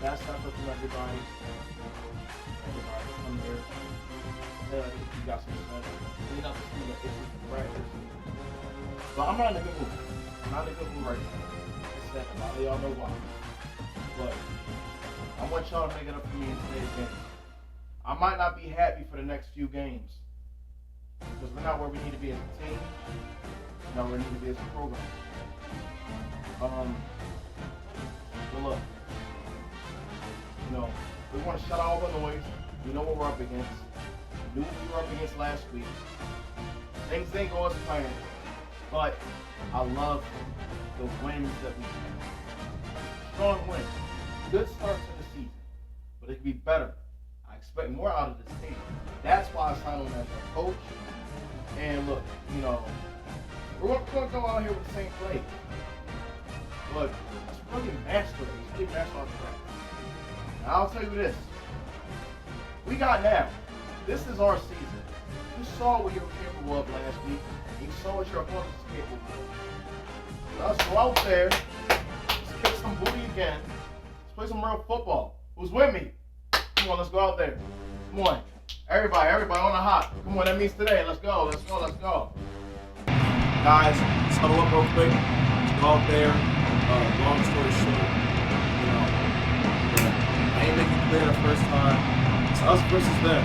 best effort from everybody. Everybody come here. You got some sense. Clean up some of the issues in practice. But I'm not in a good mood. I'm not in a good mood right now. It's that a lot of y'all know why. But I want y'all to make it up for me in today's game. I might not be happy for the next few games because we're not where we need to be as a team. We're not where we need to be as a program. But look, we want to shut out all the noise. We know what we're up against. We knew what we were up against last week. Things didn't go as planned, but I love the wins that we had. Strong wins. Good start to the season, but it could be better. I expect more out of this team. That's why I signed on as a coach. And look, we're going to go out here with the same play. Look, let's really master it. Let's really master our craft. Now, I'll tell you this. We got now. This is our season. You saw what you were capable of last week. You saw what your opponents was capable of. Let's go out there. Let's kick some booty again. Let's play some real football. Who's with me? Come on, let's go out there. Come on. Everybody on the hot. Come on, that means today. Let's go. Guys, let's huddle up real quick. Let's go out there. Long story short, I ain't making clear the first time. It's us versus them.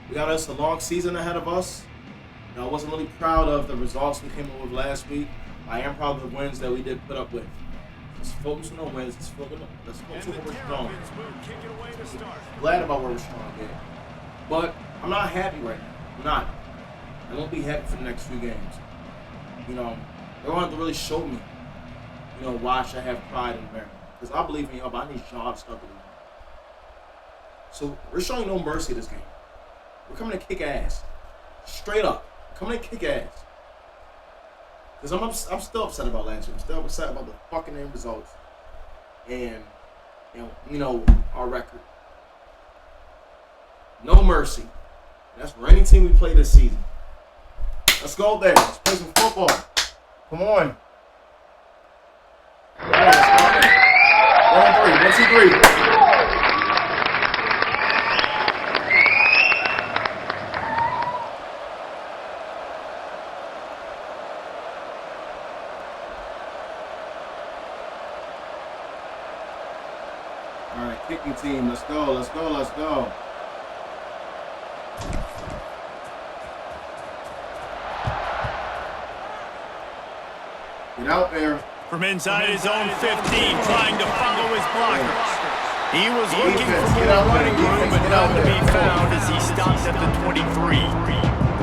We got us a long season ahead of us. I wasn't really proud of the results we came up with last week. I am proud of the wins that we did put up with. Let's focus on the wins. Let's focus on where we're strong. Glad about where we're strong again. But I'm not happy right now. I'm not. I won't be happy for the next few games. They're going to have to really show me, why I should have pride in America. Because I believe in y'all, but I need y'all to start believing. So we're showing no mercy this game. We're coming to kick ass. Straight up. Coming to kick ass. Because I'm still upset about last year. I'm still upset about the fucking end results. And, our record. No mercy. That's for any team we play this season. Let's go there. Let's play some football. Come on. 1, 2, 3. All right, kicking team. Let's go. Get out there. From inside his own 15, trying to follow his blockers. He was looking for more running room, but none to be found as he stopped at the 23.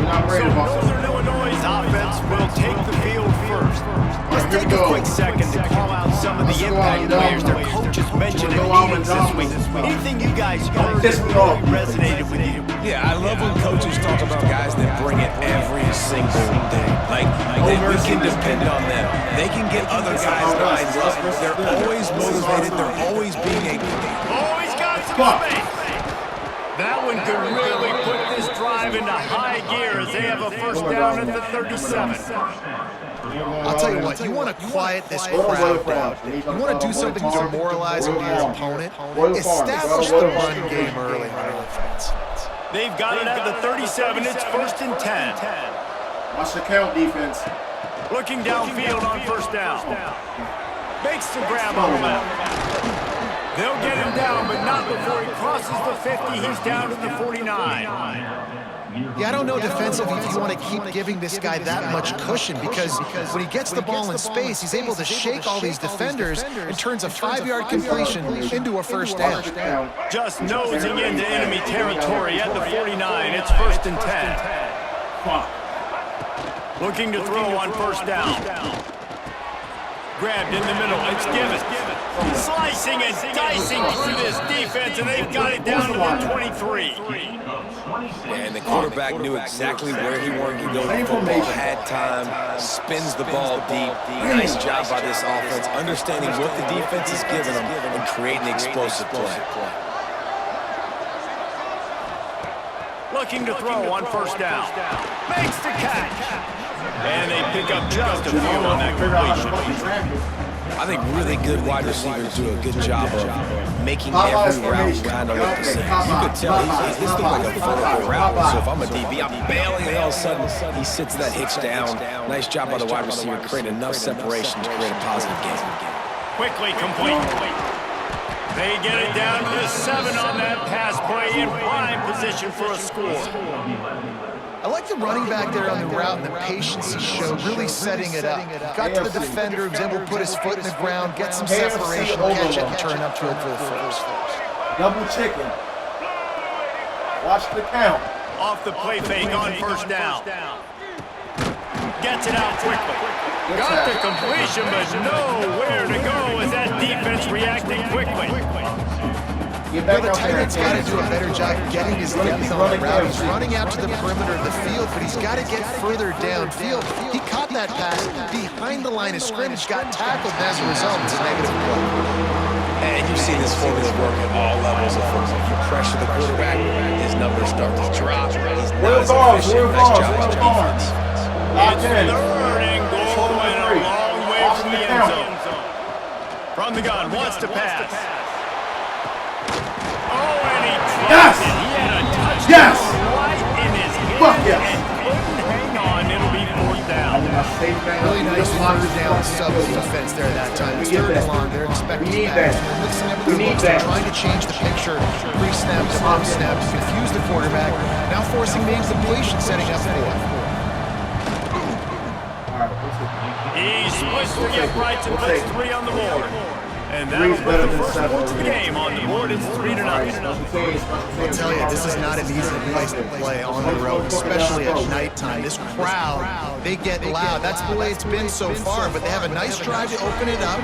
So Northern Illinois' offense will take the field first. Let's take a quick second to call out some of the impact players their coaches mentioned in meetings this week. Anything you guys heard that really resonated with you? Yeah, I love when coaches talk about guys that bring it every single day. Like we can depend on them. They can get other guys' lines up. They're always motivated. They're always being Always got some space. That one could really put this drive into high gear as they have a first down at the 37. I'll tell you what, you want to quiet this crowd down. You want to do something demoralizing to your opponent. Establish the run game early on offense. They've got it at the 37. It's 1st and 10. Watch the count, defense. Looking downfield on first down. Makes the grab on the left. They'll get him down, but not before he crosses the 50. He's down to the 49. Yeah, I don't know defensively if you want to keep giving this guy that much cushion because when he gets the ball in space, he's able to shake all these defenders and turns a 5-yard completion into a first down. Just nosing into enemy territory at the 49. It's 1st and 10. Looking to throw on first down. Grabbed in the middle. It's given. Slicing and dicing through this defense, and they've got it down to the 23. And the quarterback knew exactly where he wanted to go. The football had time, spins the ball deep. Nice job by this offense, understanding what the defense is giving them and creating explosive play. Looking to throw on first down. Makes the catch. And they pick up just a few on that completion. I think really good wide receivers do a good job of making every route kind of look the same. You could tell he's looking like a vertical route. So if I'm a DB, I'm bailing, and all of a sudden he sits that hitch down. Nice job by the wide receiver, creating enough separation to create a positive game. Quickly complete. They get it down to the 7 on that pass play in prime position for a score. I like the running back there on the route and the patience he showed, really setting it up. Got to the defender, was able to put his foot in the ground, get some separation, catch it, and turn upfield for the first. Double chicken. Watch the count. Off the play fake on first down. Gets it out quickly. Got the completion, but nowhere to go as that defense reacting quickly. The tight end's got to do a better job getting his depth on the route. He's running out to the perimeter of the field, but he's got to get further downfield. He caught that pass behind the line of scrimmage, got tackled, and as a result, it's a negative play. And you've seen this formula work at all levels of football. If you pressure the quarterback, his numbers start to drop. He's not as efficient. Nice job as defense. It's third and goal and a long way from the end zone. From the gun, wants to pass. Oh, and he dropped it. He had a touchdown right in his hand and couldn't hang on. It'll be fourth down. Really nice third down sub defense there that time. It's third and long. They're expecting that. They're mixing up their looks. They're trying to change the picture. Pre-snap to off-snap to confuse the quarterback. Now forcing the incompletion, setting up fourth. He splits 3 uprights and puts 3 on the board. And that'll put the first points of the game on the board. It's 3-0. I'll tell you, this is not an easy place to play on the road, especially at nighttime. This crowd, they get loud. That's the way it's been so far, but they have a nice drive to open it up.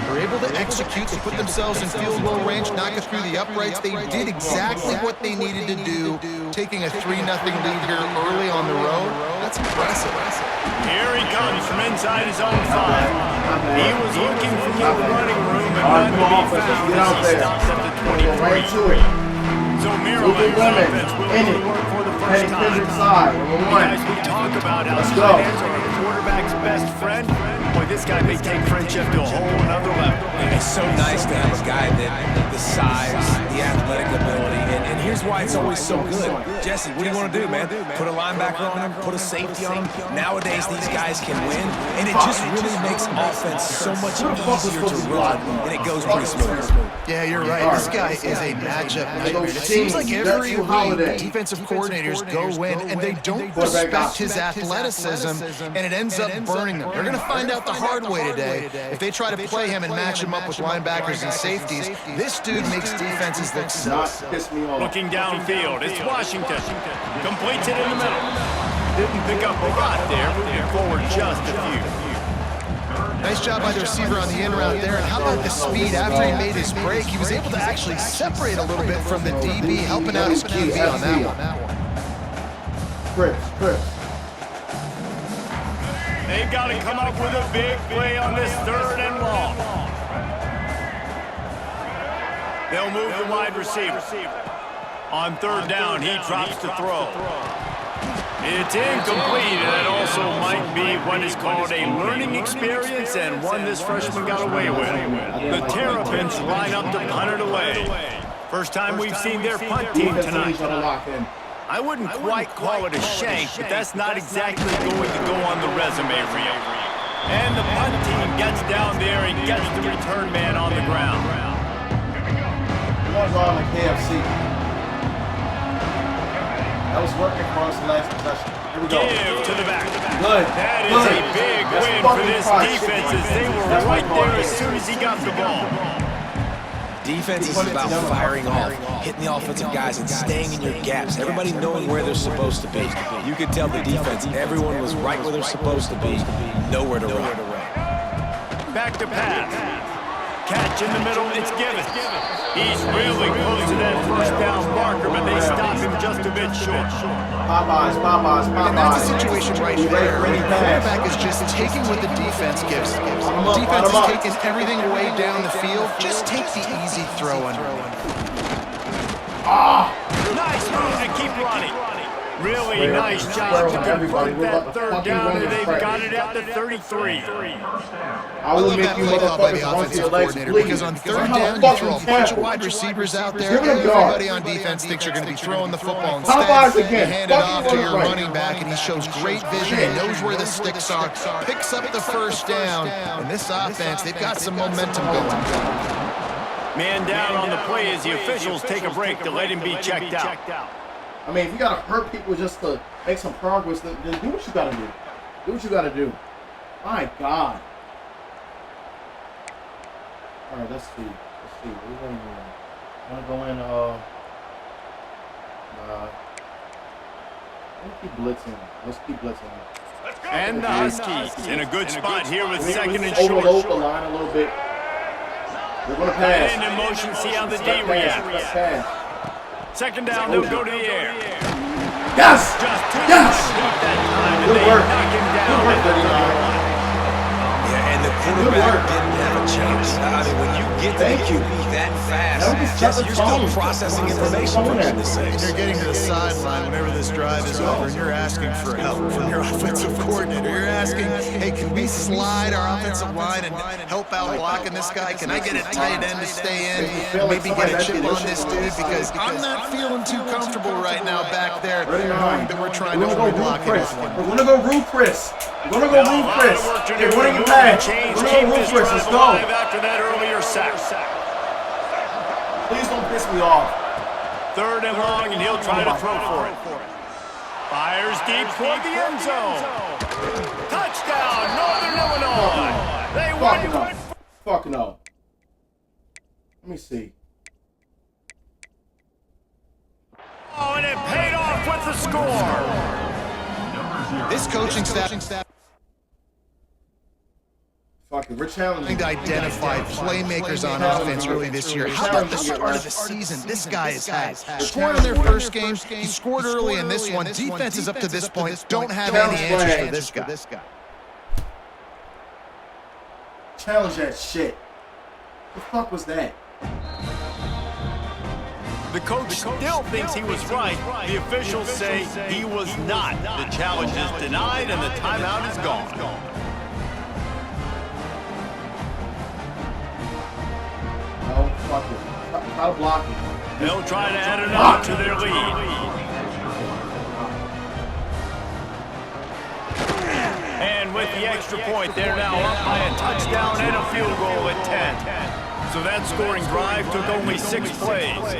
They're able to execute, to put themselves in field goal range, knock it through the uprights. They did exactly what they needed to do, taking a 3-0 lead here early on the road. That's impressive. Here he comes from inside his own 5. He was looking for the running room and none to be found as he stops at the 23. So Maryland's offense will go to work for the first time. Guys, we talk about how tight ends are a quarterback's best friend. Boy, this guy may take friendship to a whole another level. It's so nice to have a guy that the size, the athletic ability, and here's why it's always so good. Jesse, what do you want to do, man? Put a linebacker on him, put a safety on him. Nowadays, these guys can win, and it just really makes offense so much easier to run, and it goes pretty smooth. Yeah, you're right. This guy is a matchup nightmare. It seems like every week, defensive coordinators go in, and they don't respect his athleticism, and it ends up burning them. They're going to find out the hard way today. If they try to play him and match him up with linebackers and safeties, this dude makes defenses look silly. Looking downfield, it's Washington. Completes it in the middle. Didn't pick up a lot there, moving forward just a few. Nice job by the receiver on the in route there. And how about the speed after he made his break? He was able to actually separate a little bit from the DB, helping out his QB on that one. Chris. They've got to come up with a big play on this 3rd and long. They'll move the wide receiver. On 3rd down, he drops to throw. It's incomplete, and that also might be what is called a learning experience and one this freshman got away with. The Terps line up to punt it away. First time we've seen their punt team tonight. I wouldn't quite call it a shank, but that's not exactly going to go on the resume reel. And the punt team gets down there and gets the return man on the ground. We want to go on the KFC. That was working for us last possession. Here we go. Give to the back. Good. That is a big win for this defense as they were right there as soon as he got the ball. Defense is about firing off, hitting the offensive guys and staying in your gaps. Everybody knowing where they're supposed to be. You could tell the defense, everyone was right where they're supposed to be, nowhere to run. Back to pass. Catch in the middle, it's given. He's really close to that first down marker, but they stop him just a bit short. Popeyes. And that's a situation right there where the quarterback is just taking what the defense gives. The defense is taking everything way down the field. Just take the easy throw under. Nice move and keep running. Really nice job to convert that third down, and they've got it at the 33. I will make you motherfuckers run to your legs, please. Because on third down, you throw a bunch of wide receivers out there. Everybody on defense thinks you're going to be throwing the football. Instead, you hand it off to your running back, and he shows great vision. He knows where the sticks are, picks up the first down. And this offense, they've got some momentum going. Man down on the play as the officials take a break to let him be checked out. I mean, if you got to hurt people just to make some progress, then do what you got to do. Do what you got to do. My God. All right, let's see. We're going to go in, let's keep blitzing. And the Huskies in a good spot here with second and Overload short. the line a little bit. We're going to pass. And in motion, see how the D reacts. Second down, they'll go to the air. Yes! Yes! Good work. Good work, 39. Yeah, and the quarterback didn't have a chance. I mean, when you get to the QB that fast, Jesse, you're still processing information from the mistakes. You're getting to the sideline whenever this drive is over, and you're asking for help from your offensive coordinator. You're asking, hey, can we slide our offensive line and help out blocking this guy? Can I get a tight end to stay in? Maybe get a chip on this dude? Because I'm not feeling too comfortable right now back there, knowing that we're trying to block this one. We're going to go root Chris. We're going to go root Chris. They're running it back. We're going to go root Chris. Let's go. After that earlier sack. Please don't piss me off. Third and long, and he'll try to throw for it. Fires deep toward the end zone. Touchdown, Northern Illinois. They won. Fuck no. Let me see. Oh, and it paid off with the score. This coaching staff Fucking, we're challenging to identify playmakers on offense early this year. How about the start of the season this guy has had? Scored in their first game. He scored early in this one. Defenses up to this point don't have any answers for this guy. Challenge that shit. The fuck was that? The coach still thinks he was right. The officials say he was not. The challenge is denied and the timeout is gone. No, fuck it. Try to block it. They'll try to add another to their lead. And with the extra point, they're now up by a touchdown and a field goal at 10. So that scoring drive took only 6 plays.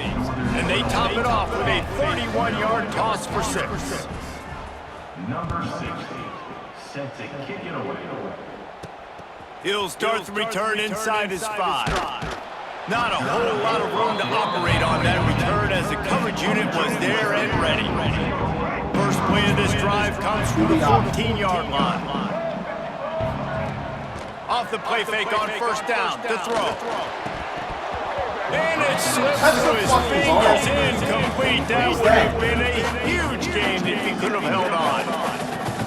And they top it off with a 31-yard toss for 6. Number 60, set to kick it away. He'll start the return inside his 5. Not a whole lot of room to operate on that return as the coverage unit was there and ready. First play of this drive comes from the 14-yard line. Off the play fake on first down, the throw. And it slips through his fingers incomplete. That would have been a huge game if he could have held on.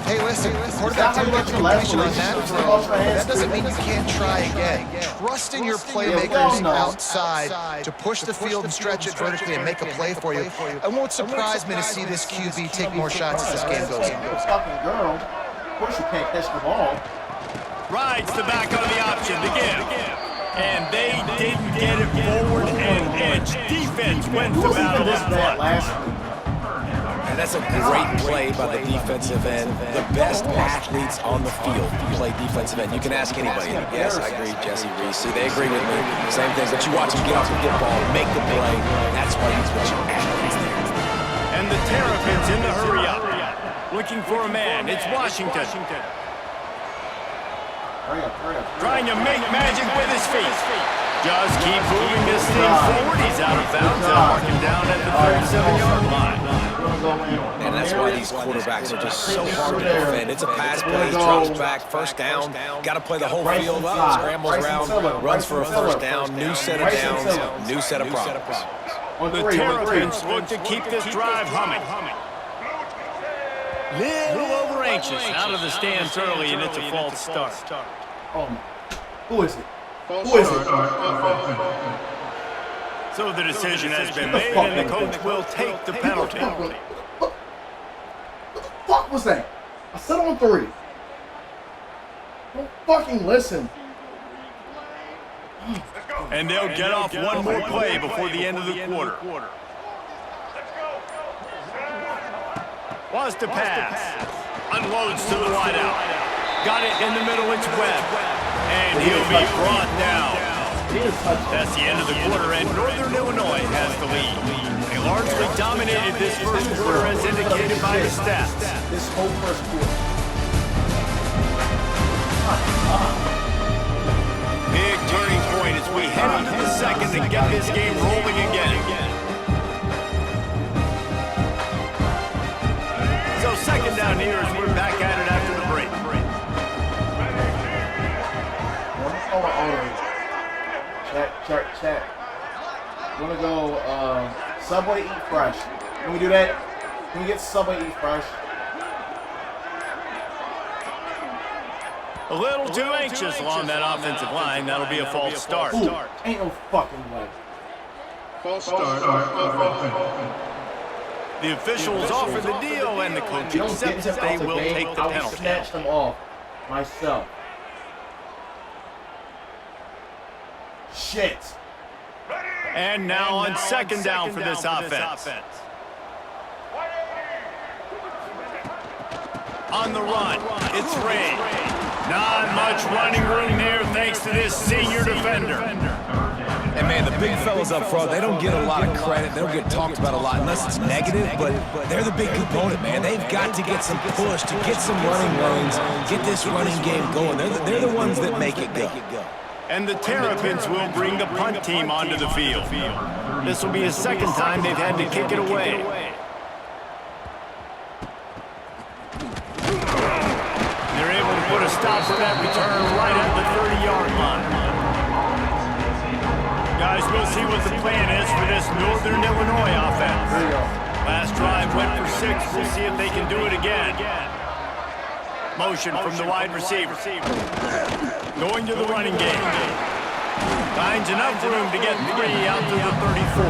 Hey, listen, quarterback didn't get the completion on that throw. That doesn't mean you can't try again. Trust in your playmakers outside to push the field and stretch it vertically and make a play for you. It won't surprise me to see this QB take more shots as this game goes on. Fucking girl. Of course you can't catch the ball. Rides the back on the option to give. And they didn't get it forward and edge. Defense went to battle this last week. And that's a great play by the defensive end. The best athletes on the field play defensive end. You can ask anybody. Yes, I agree, Jesse Reese. See, they agree with me. Same thing, but you watch them get off the football, make the play. That's why you put your athletes there. And the Terrapins in the hurry up. Looking for a man. It's Washington. Hurry up. Trying to make magic with his feet. Just keep moving this thing forward. He's out of bounds. They'll mark him down at the 37-yard line. And that's why these quarterbacks are just so hard to defend. It's a pass play, he drops back, first down. Got to play the whole field up, scrambles around, runs for a first down, new set of downs, new set of problems. The Terrapins look to keep this drive humming. Little over anxious out of the stands early, and it's a false start. Who is it? So the decision has been made, and the coach will take the penalty. was that? I said on 3. Don't fucking listen. And they'll get off one more play before the end of the quarter. Wants to pass. Unloads to the wideout. Got it in the middle, it's Webb. And he'll be brought down. That's the end of the quarter, and Northern Illinois has the lead. They largely dominated this first quarter as indicated by the stats. This whole first quarter. Big turning point as we head into the second to get this game rolling again. So second down here as we're back at it after the break. Check. We're gonna go Subway Eat Fresh. Can we do that? Can we get Subway Eat Fresh? A little too anxious along that offensive line. That'll be a false start. Ooh, ain't no fucking way. False start. The officials offer the deal, and the coach accepts that they will take the I will penalty. snatch them off myself. Shit. And now on second down for this offense. On the run, it's Ray. Not much running room there thanks to this senior defender. And man, the big fellas up front, they don't get a lot of credit. They don't get talked about a lot unless it's negative, but they're the big component, man. They've got to get some push, to get some running lanes, get this running game going. They're the ones that make it go. And the Terrapins will bring the punt team onto the field. This will be the second time they've had to kick it away. They're able to put a stop to that return right at the 30-yard line. Guys, we'll see what the plan is for this Northern Illinois offense. Last drive went for 6. We'll see if they can do it again. Motion from the wide receiver. Going to the running game. Finds enough room to get 3 out to the 34.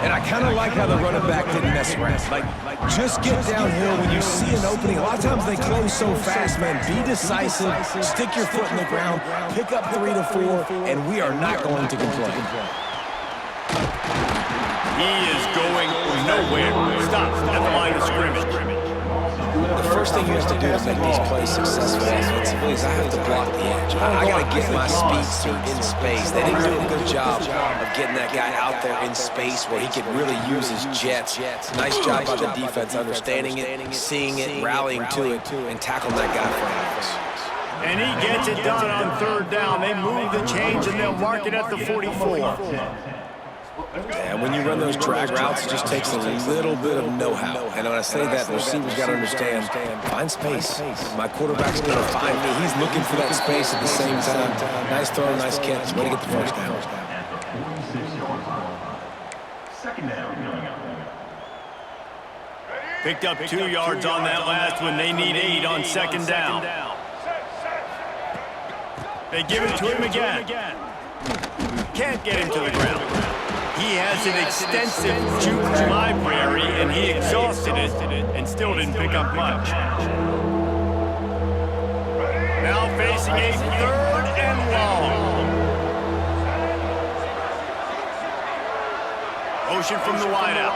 And I kind of like how the running back didn't mess around. Like, just get downhill when you see an opening. A lot of times they close so fast, man. Be decisive, stick your foot in the ground, pick up 3 to 4, and we are not going to complain. He is going nowhere. Stops at the line of scrimmage. The first thing you have to do to make these plays successful offensively is I have to block the edge. I got to get my speedster in space. They didn't do a good job of getting that guy out there in space where he could really use his jets. Nice job by the defense understanding it, seeing it, rallying to it, and tackling that guy for hours. And he gets it done on third down. They move the change and they'll mark it at the 44. And when you run those drag routes, it just takes a little bit of know-how. And when I say that, the receivers got to understand, find space. My quarterback's going to find me. He's looking for that space at the same time. Nice throw, nice catch. Way to get the first down. Second down. Picked up 2 yards on that last one. They need 8 on second down. They give it to him again. Can't get him to the ground. He has an extensive juke library, and he exhausted it and still didn't pick up much. Now facing a 3rd and long. Motion from the wideout.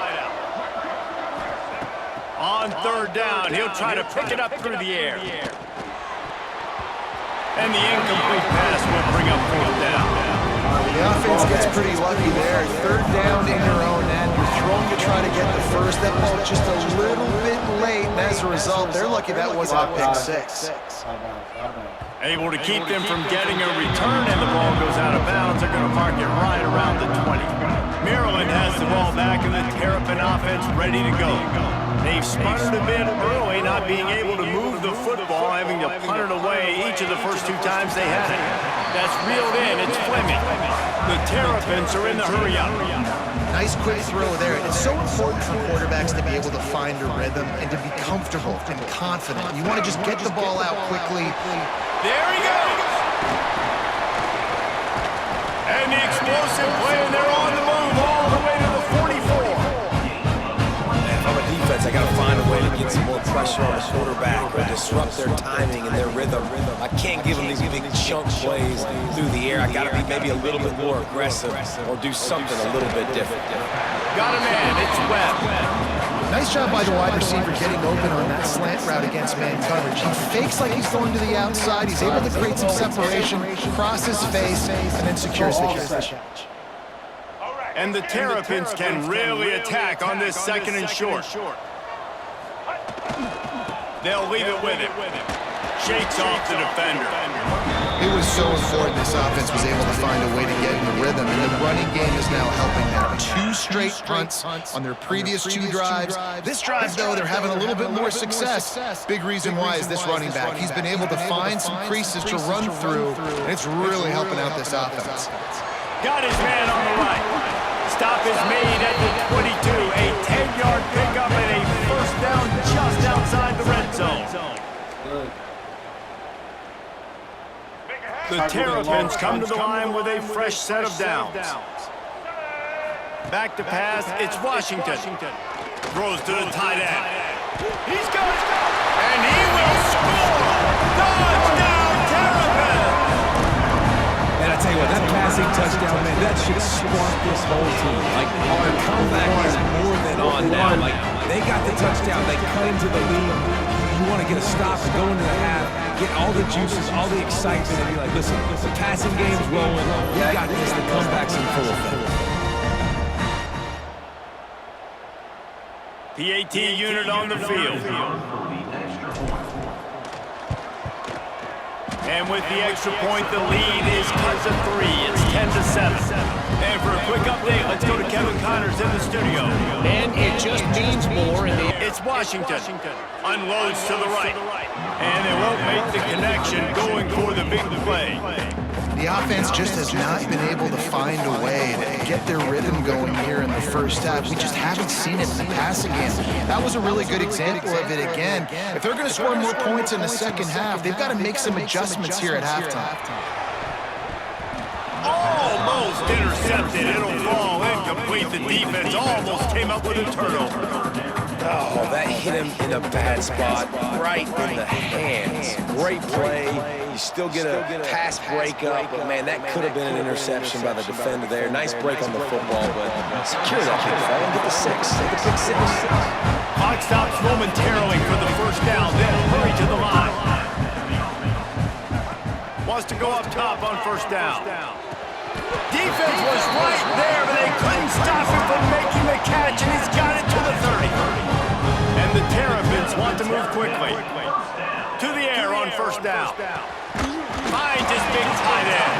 On third down, he'll try to pick it up through the air. And the incomplete pass will bring up 4th down. The offense gets pretty lucky there. 3rd down in your own end. You're throwing to try to get the first. That ball just a little bit late, and as a result, they're lucky that wasn't a pick 6. Able to keep them from getting a return, and the ball goes out of bounds. They're going to park it right around the 20. Maryland has the ball back, and the Terrapin offense ready to go. They've sputtered a bit early, not being able to move the football, having to punt it away each of the first 2 times they had it. That's reeled in. It's Fleming. The Terrapins are in the hurry-up. Nice quick throw there. It's so important for quarterbacks to be able to find a rhythm and to be comfortable and confident. You want to just get the ball out quickly. There he goes. And the explosive play, and they're on the move all the way to the 44. And from a defense, I got to find a way to get some more pressure pressure on the quarterback or disrupt their timing and their rhythm. I can't give them these big chunk plays through the air. I got to be maybe a little bit more aggressive or do something a little bit different. Got a man, it's Webb. Nice job by the wide receiver getting open on that slant route against man coverage. He fakes like he's going to the outside. He's able to create some separation, cross his face, and then secures the catch. And the Terrapins can really attack on this second and short. They'll leave it with him. Shakes off the defender. It was so important this offense was able to find a way to get in the rhythm, and the running game is now helping them. 2 straight punts on their previous 2 drives. This drive, though, they're having a little bit more success. Big reason why is this running back. He's been able to find some creases to run through, and it's really helping out this offense. Got his man on the right. Stop is made at the 22. A 10-yard pickup and a first down just outside the red zone. The Terrapins come to the line with a fresh set of downs. Back to pass, it's Washington. Throws to the tight end. He's got it, and he will score! Touchdown, Terrapins! And I tell you what, that passing touchdown, man, that should spark this whole team. Like, the comeback is more than on now. Like, they got the touchdown, they cut into the lead. You want to get a stop and go into the half, get all the juices, all the excitement, and be like, listen, the passing game's rolling. We got this, the comeback's in full effect. PAT unit on the field. And with the extra point, the lead is cut to 3. It's 10-7. And for a quick update, let's go to Kevin Connors in the studio. And it just means more in the... It's Washington. Unloads to the right. And they won't make the connection going for the big play. The offense just has not been able to find a way to get their rhythm going here in the first half. We just haven't seen it in the passing game. That was a really good example of it again. If they're going to score more points in the second half, they've got to make some adjustments here at halftime. Almost intercepted. It'll fall incomplete. The defense almost came up with a turnover. Oh, that hit him in a bad spot, right in the hands. Great play. You still get a pass breakup, but man, that could have been an interception by the defender there. Nice break on the football, but secure that big fella and get the 6. Get the pick 6. Clock stops momentarily for the first down, then hurry to the line. Wants to go up top on first down. Defense was right there, but they couldn't stop him from making the catch, and he's got it to the 30. And the Terrapins want to move quickly. To the air on first down. Finds his big tight end.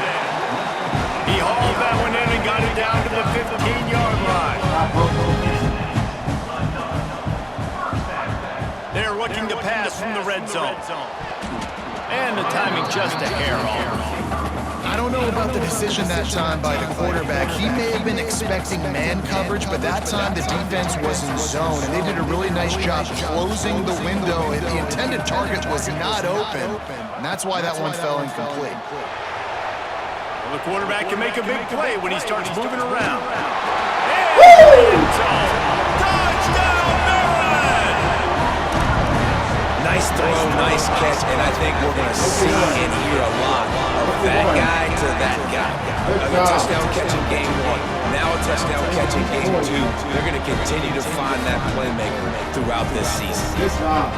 He hauled that one in and got it down to the 15-yard line. They're looking to pass from the red zone. And the timing just a hair off. I don't know about the decision that time by the quarterback. He may have been expecting man coverage, but that time the defense was in zone, and they did a really nice job closing the window. The intended target was not open, and that's why that one fell incomplete. Well, the quarterback can make a big play when he starts moving around. And touchdown, Maryland! Nice throw, nice catch, and I think we're going to see and hear a lot of that guy to that guy. A touchdown catching game 1, now a touchdown catching game 2. They're going to continue to find that playmaker throughout this season. This my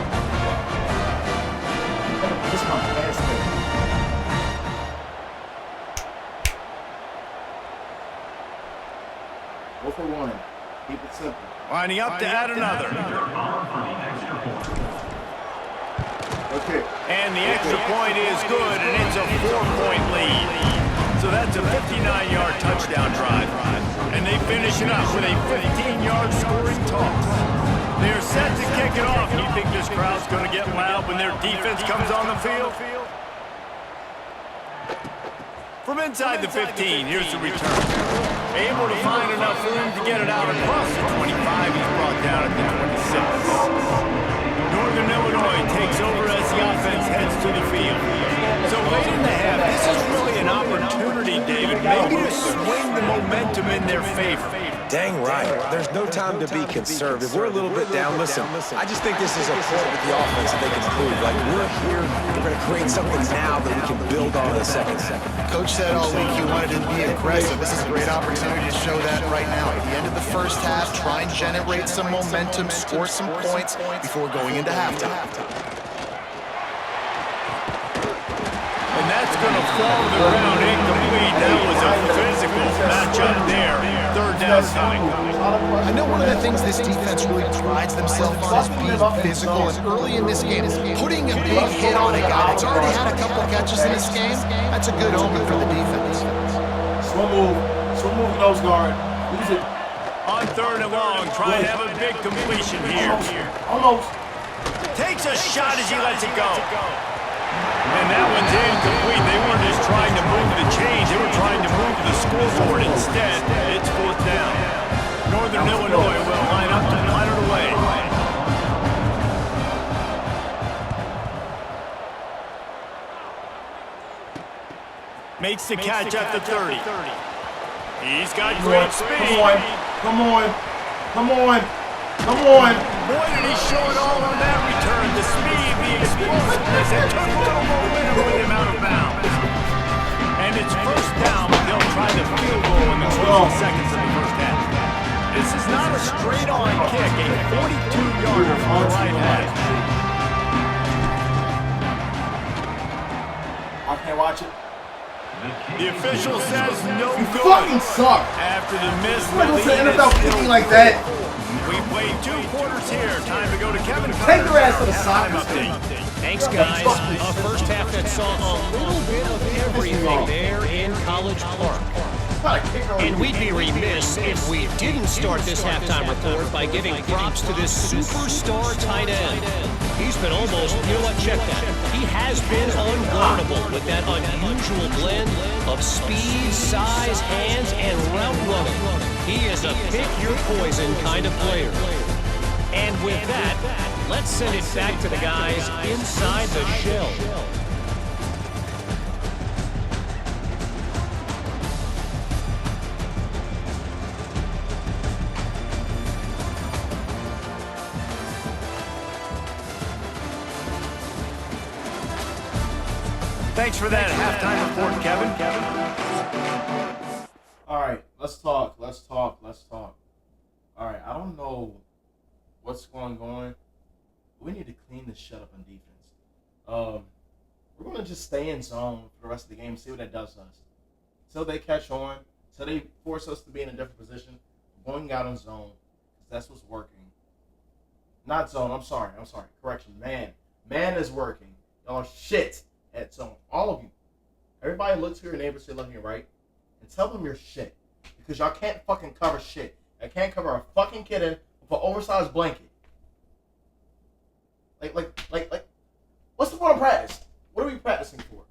best thing. Go for 1. Keep it simple. Lining up to add another. Okay. And the extra point is good, and it's a 4-point lead. So that's a 59-yard touchdown drive. And they finish it up with a 15-yard scoring toss. They're set to kick it off. You think this crowd's going to get loud when their defense comes on the field? From inside the 15, here's the return. Able to find enough room to get it out across the 25. He's brought down at the 26. Northern Illinois takes over as the offense heads to the field. So late in the half, this is really an opportunity, David, maybe to swing the momentum in their favor. Dang right. There's no time to be conservative. We're a little bit down. Listen, I just think this is a point with the offense that they can prove. Like, we're here, we're going to create something now that we can build on in the second. Coach said all week he wanted to be aggressive. This is a great opportunity to show that right now. At the end of the first half, try and generate some momentum, score some points before going into halftime. And that's going to fall to the ground incomplete. That was a physical matchup there. Third down time. I know one of the things this defense really prides themselves on is being physical, and early in this game, putting a big hit on a guy that's already had a couple catches in this game, that's a good omen for the defense. Swim move, nose guard. Use it. On third and long, try and have a big completion here. Almost. Takes a shot as he lets it go. And that one's incomplete. They weren't just trying to move the chains. They were trying to move the scoreboard instead. It's fourth down. Northern Illinois will line up to punt it away. Makes the catch at the 30. He's got great speed. Come on. Boy, did he show it all on that return. The speed, the explosiveness, and took home a winner with him out of bounds. And it's first down, but they'll try the field goal in the closing seconds of the first half. This is not a straight-on kick, a 42-yarder from the right hash. I can't watch it. The official says no You good. fucking suck. After the miss, You don't say the lead NFL is kicking still like that. We played 2 quarters here. Time to go to Kevin. Take your ass to the halftime soccer update. Thanks, guys. A first half that saw a little bit of everything there in College Park. And we'd be remiss if we didn't start this halftime report by giving props to this superstar tight end. He's been almost, you know what, check that. He has been unguardable with that unusual blend of speed, size, hands, and route running. He is a pick-your-poison kind of player. And with that, let's send it back to the guys inside the shell. Thanks for that halftime report, Kevin. All right, let's talk. All right, I don't know what's going on. We need to clean this shit up on defense. We're going to just stay in zone for the rest of the game and see what that does to us. Until they catch on, until they force us to be in a different position, going out in zone, because that's what's working. Not zone, I'm sorry. Correction, man. Man is working. Y'all are shit at zone. All of you. Everybody look to your neighbors to your left and your right and tell them you're shit. Because y'all can't fucking cover shit. I can't cover a fucking kid with an oversized blanket. Like, what's the point of practice? What are we practicing for?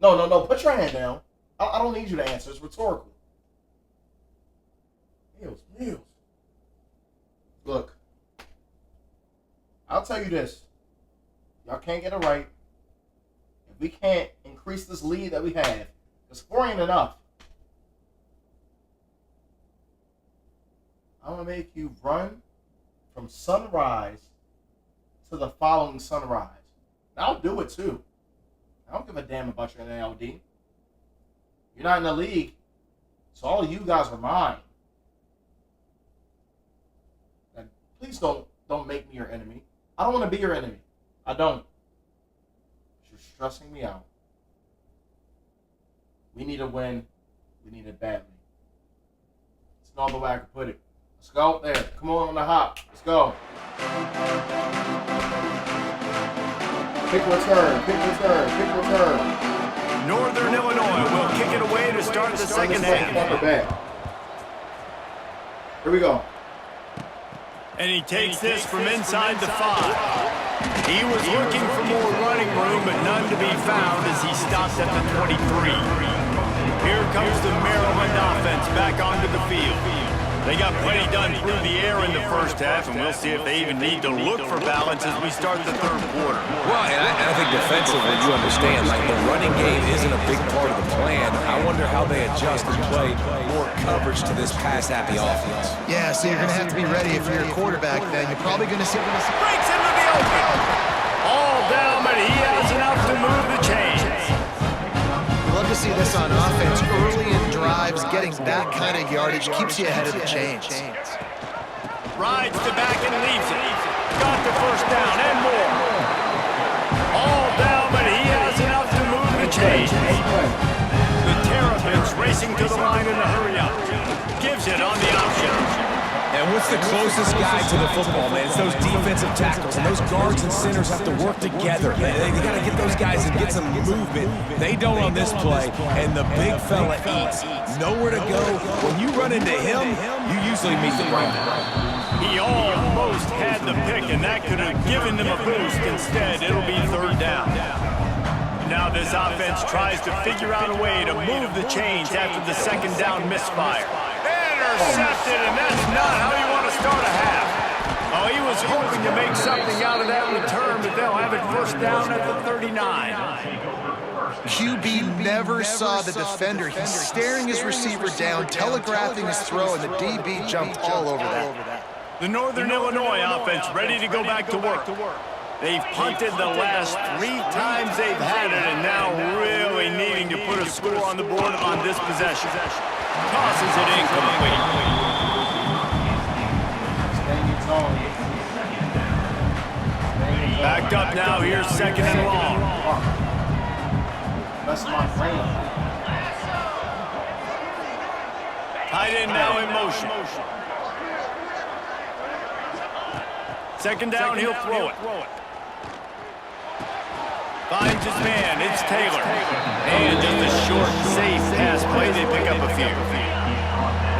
No, put your hand down. I don't need you to answer. It's rhetorical. Meals. Look, I'll tell you this. Y'all can't get it right. If we can't increase this lead that we have, the scoring ain't enough. I'm going to make you run from sunrise to the following sunrise. And I'll do it too. I don't give a damn about your NLD. You're not in the league, so all of you guys are mine. And please don't make me your enemy. I don't want to be your enemy. I don't. You're stressing me out. We need a win. We need it badly. It's not the way I can put it. Let's go. There. Come on the hop. Let's go. Kick return. Northern Illinois will kick it away to start the second half. Here we go. And he takes this from inside the 5. He was looking for more running room, but none to be found as he stops at the 23. Here comes the Maryland offense back onto the field. They got plenty done through the air in the first half, and we'll see if they even need to look for balance as we start the third quarter. Well, and I think defensively, you understand, like the running game isn't a big part of the plan. I wonder how they adjust and play more coverage to this pass-happy offense. Yeah, so you're going to have to be ready if you're a quarterback then. You're probably going to see... Breaks into the open. All down, but he has enough to move the chains. Love to see this on offense. Early in drives, getting that kind of yardage keeps you ahead of the chains. Rides to back and leaves it. Got the first down and more. All down, but he has enough to move the chains. The Terps racing to the line in a hurry up. Gives it on the option. And what's the closest guy to the football, man? It's those defensive tackles, and those guards and centers have to work together. They got to get those guys and get some movement. They don't on this play, and the big fella eats. Nowhere to go. When you run into him, you usually meet the ground. He almost had the pick, and that could have given them a boost. Instead, it'll be third down. Now this offense tries to figure out a way to move the chains after the second down misfire. Intercepted, and that's not how you want to start a half. Oh, he was hoping to make something out of that return, but they'll have it first down at the 39. QB never saw the defender. He's staring his receiver down, telegraphing his throw, and the DB jumped all over that. The Northern Illinois offense ready to go back to work. They've punted the last 3 times they've had it, and now really needing to put a score on the board on this possession. Tosses it incomplete. Backed up now, here's second and long. That's my brain. Tight end now in motion. Second down, he'll throw it. Finds his man, it's Taylor. And just a short, safe pass play, they pick up a few.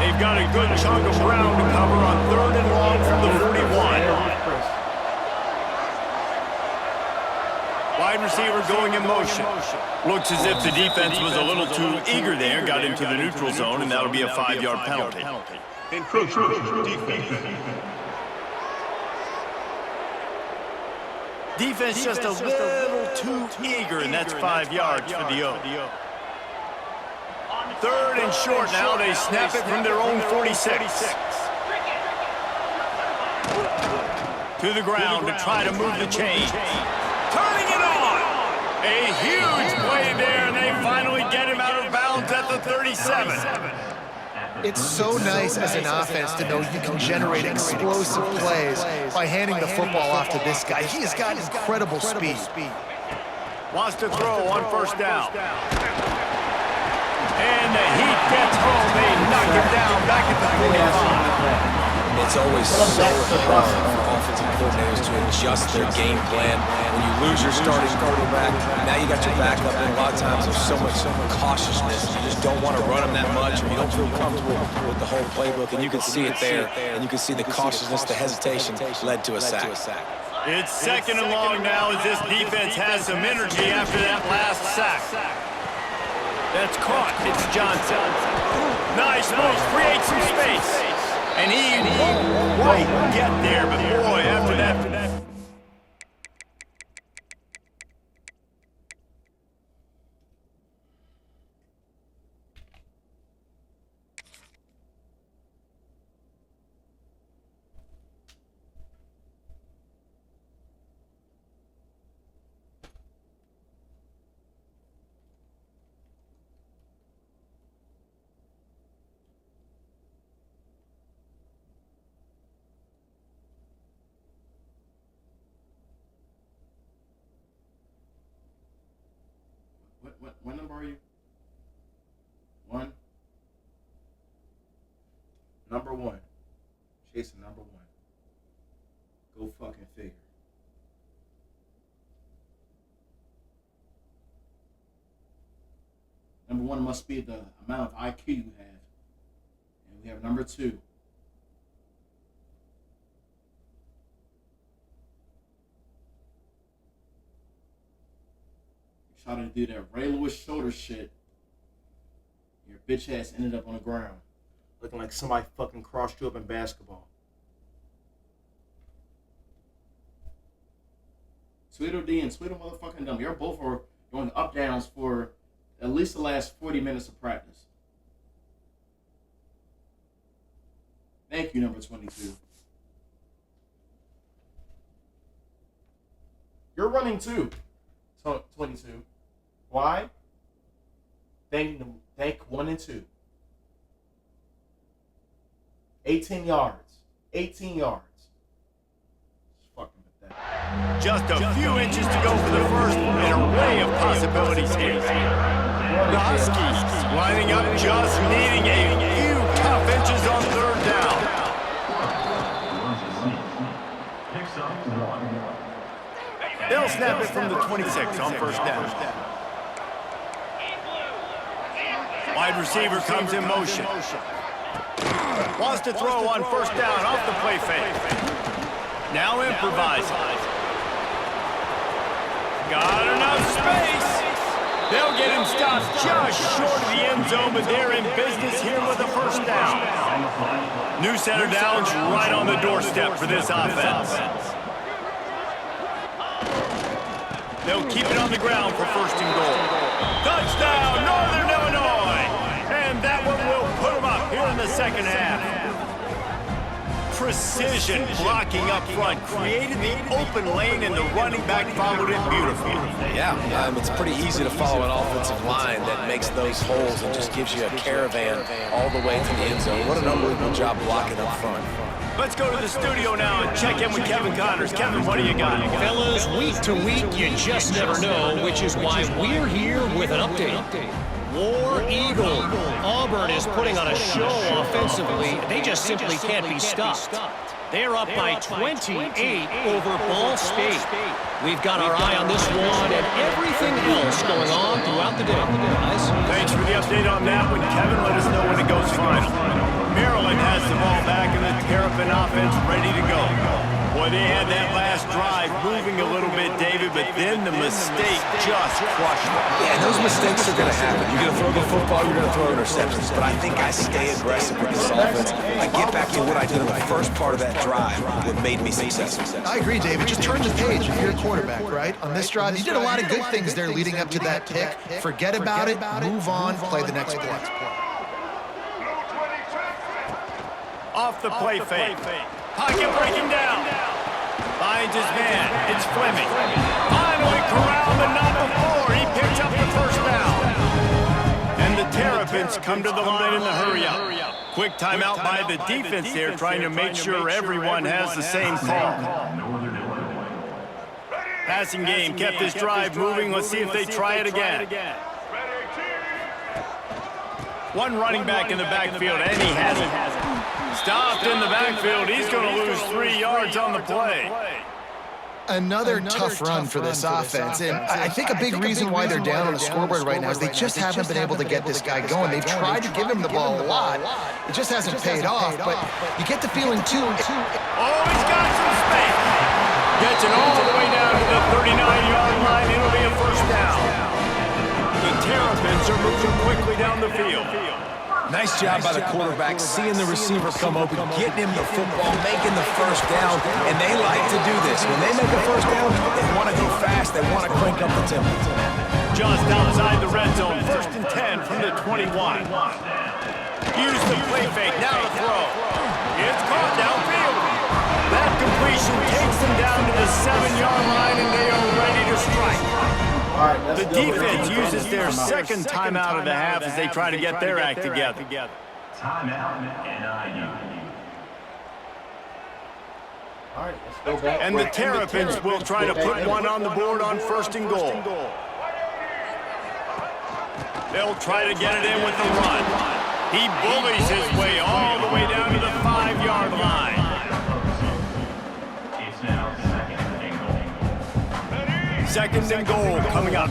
They've got a good chunk of ground to cover on third and long from the 41. Wide receiver going in motion. Looks as if the defense was a little too eager there, got into the neutral zone, and that'll be a 5-yard penalty. Defense just a little too eager, and that's 5 yards for the O. Third and short now, they snap it from their own 46. To the ground to try to move the chains. Turning it on! A huge play there, and they finally get him out of bounds at the 37. It's so nice as an offense to know you can generate explosive plays by handing the football off to this guy. He has got incredible speed. Wants to throw on first down. And the Heat gets home. They knock him down back at the 45. It's always so hard for offensive coordinators to adjust their game plan. When you lose your starting quarterback, now you got your backup, and a lot of times there's so much cautiousness. You just don't want to run them that much, or you don't feel comfortable with the whole playbook, and you can see it there, and you can see the cautiousness, the hesitation led to a sack. It's second and long now as this defense has some energy after that last sack. That's caught. It's Johnson. Nice move. Creates some space. And he won't quite get there, but boy, after that. What number are you? 1. Number 1. Chasing number 1. Go fucking figure. Number 1 must be the amount of IQ you have. And we have number 2. Try to do that Ray Lewis shoulder shit. Your bitch ass ended up on the ground. Looking like somebody fucking crossed you up in basketball. Tweedledee and Tweedle motherfucking Dumb. You're both are doing up downs for at least the last 40 minutes of practice. Thank you, number 22. You're running too, 22. Why? Thank 1 and 2. 18 yards. 18 yards. It's fucking pathetic. Just a few inches to go for the first, and an array of possibilities here. The Huskies lining up, just needing a few tough inches on third down. Picks up 1. They'll snap it from the 26 on first down. Wide receiver comes in motion. Wants to throw on first down off the play fake. Now improvising. Got enough space. They'll get him stopped just short of the end zone, but they're in business here with a first down. New center down's right on the doorstep for this offense. They'll keep it on the ground for first and goal. Touchdown, Northern Illinois! And that one will put them up here in the second half. Precision blocking up front created the open lane, and the running back followed it beautifully. Yeah, it's pretty easy to follow an offensive line that makes those holes and just gives you a caravan all the way to the end zone. What an unbelievable job blocking up front. Let's go to the studio now and check in with Kevin Connors. Kevin, what do you got? Fellas, week to week, you just never know, which is why we're here with an update. War Eagle. Auburn is putting on a show offensively. They just simply can't be stopped. They're up by 28 over Ball State. We've got our eye on this one and everything else going on throughout the day. Guys. Thanks for the update on that one, Kevin. Let us know when it goes final. Maryland has the ball back and the Terrapin offense ready to go. Boy, they had that last drive moving a little bit, David, but then the mistake just crushed them. Yeah, those mistakes are going to happen. You're going to throw the football, you're going to throw interceptions. But I think I stay aggressive with this offense. I get back to what I did in the first part of that drive, what made me successful. I agree, David. Just turn the page if you're a quarterback, right? On this drive, you did a lot of good things there leading up to that pick. Forget about it, move on, play the next play. Off the play fake. Pocket breaking down. Finds his man. It's Fleming. Finally corralled, but not before. He picks up the first down. And the Terrapins come to the line in the hurry up. Quick timeout by the defense there, trying to make sure everyone has the same call. Passing game kept this drive moving. Let's see if they try it again. One running back in the backfield, and he has it. Stopped in the backfield. He's going to lose 3 yards on the play. Another tough run for this offense, and I think a big reason why they're down on the scoreboard right now is they just haven't been able to get this guy going. They've tried to give him the ball a lot. It just hasn't paid off, but you get the feeling, too. Oh, he's got some space. Gets it all the way down to the 39-yard line. It'll be a first down. The Terrapins are moving quickly down the field. Nice job by the quarterback, seeing the receiver come open, getting him the football, making the first down, and they like to do this. When they make a first down, they want to go fast, they want to crank up the tempo. Just outside the red zone, 1st and 10 from the 21. Use the play fake, now the throw. It's caught downfield. That completion takes them down to the 7-yard line, and they are ready to strike. The defense uses their second timeout of the half as they try to get their act together. Timeout, NIU. All right, let's go back. And the Terrapins will try to put one on the board on 1st and goal. They'll try to get it in with the run. He bullies his way all the way down to the 5-yard line. It's now 2nd and goal. 2nd and goal coming up.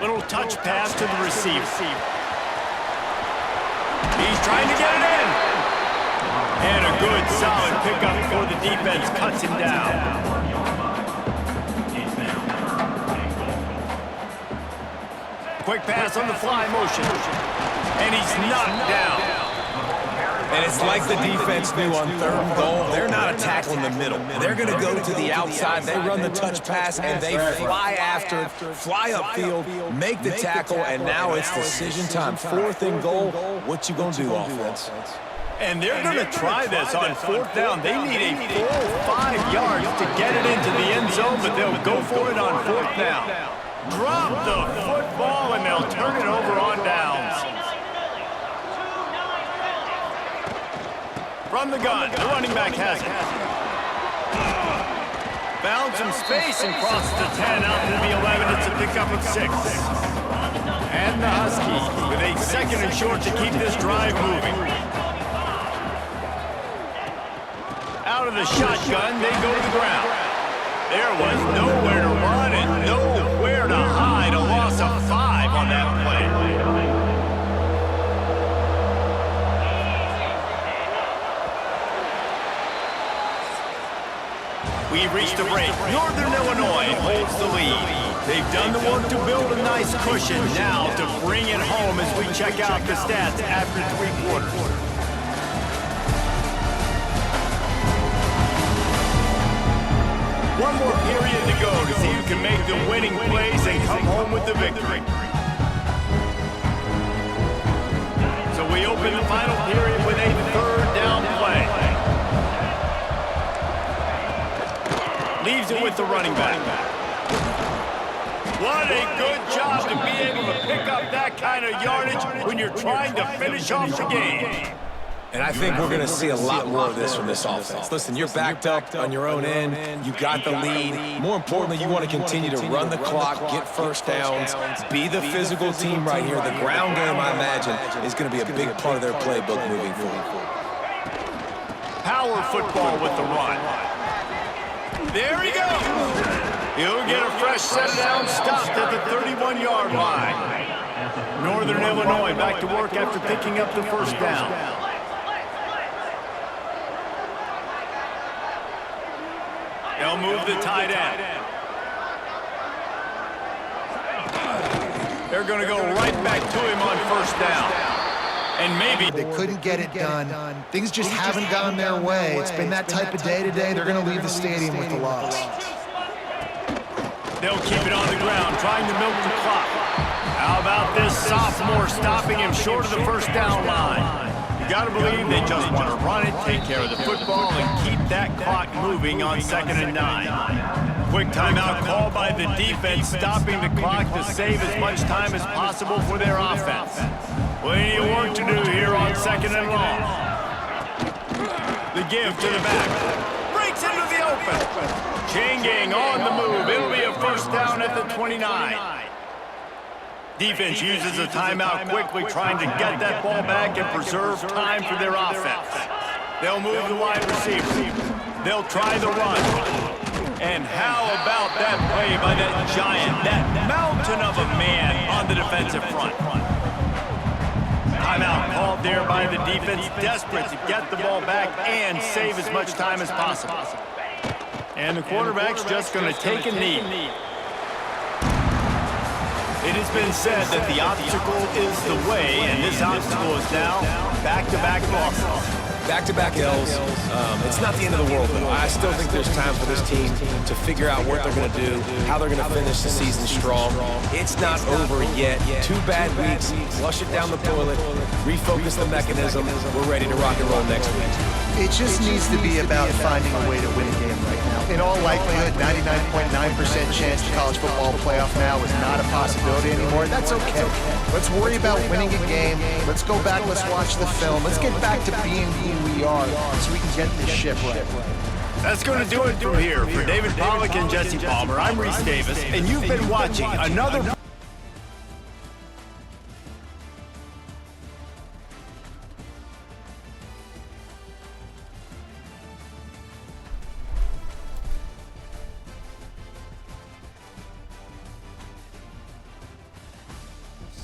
Little touch pass to the receiver. He's trying to get it in. And a good solid pickup before the defense cuts him down. Quick pass on the fly motion. And he's knocked down. And it's like the defense knew on 3rd and goal. They're not a tackle in the middle. They're going to go to the outside. They run the touch pass, and they fly after it, fly upfield, make the tackle, and now it's decision time. 4th and goal. What you going to do, offense? And they're going to try this on 4th down. They need a full 5 yards to get it into the end zone, but they'll go for it on 4th down. Drop the football, and they'll turn it over on downs. From the gun, the running back has it. Found some space and crossed the 10 out to the 11. It's a pickup of 6. And the Huskies with a 2nd and short to keep this drive moving. Out of the shotgun, they go to the ground. There was nowhere to run and nowhere to hide. A loss of 5 on that play. We've reached a break. Northern Illinois holds the lead. They've done the work to build a nice cushion. Now to bring it home as we check out the stats after 3 quarters. One more period to go to see who can make the winning plays and come home with the victory. So we open the final period with a 3rd down play. Leaves it with the running back. What a good job to be able to pick up that kind of yardage when you're trying to finish off the game. And I think we're going to see a lot more of this from this offense. Listen, you're backed up on your own end. You got the lead. More importantly, you want to continue to run the clock, get 1st downs, be the physical team right here. The ground game, I imagine, is going to be a big part of their playbook moving forward. Power football with the run. There he goes. He'll get a fresh set down, stopped at the 31-yard line. Northern Illinois back to work after picking up the 1st down. They'll move the tight end. They're going to go right back to him on 1st down. And maybe they couldn't get it done. Things just haven't gone their way. It's been that type of day today. They're going to leave the stadium with the loss. They'll keep it on the ground, trying to milk the clock. How about this sophomore stopping him short of the 1st down line? You got to believe they just want to run it, take care of the football, and keep that clock moving on 2nd and 9. Quick timeout call by the defense, stopping the clock to save as much time as possible for their offense. Plenty of work to do here on 2nd and long. The give to the back. Breaks into the open. Chain gang on the move. It'll be a 1st down at the 29. Defense uses a timeout quickly, trying to get that ball back and preserve time for their offense. They'll move the wide receiver. They'll try the run. And how about that play by that giant, that mountain of a man on the defensive front? Timeout called there by the defense, desperate to get the ball back and save as much time as possible. And the quarterback's just going to take a knee. It has been said that the obstacle is the way, and this obstacle is now back-to-back losses. Back-to-back L's. It's not the end of the world, though. I still think there's time for this team to figure out what they're going to do, how they're going to finish the season strong. It's not over yet. 2 bad weeks. Flush it down the toilet. Refocus the mechanism. We're ready to rock and roll next week. It just needs to be about finding a way to win a game right now. In all likelihood, 99.9% chance the college football playoff now is not a possibility anymore. That's okay. Let's worry about winning a game. Let's go back, let's watch the film. Let's get back to being who we are so we can get this ship right. That's going to do it from here. For David Pollack and Jesse Palmer, I'm Reese Davis, and you've been watching another...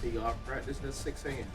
See y'all practice at 6 a.m.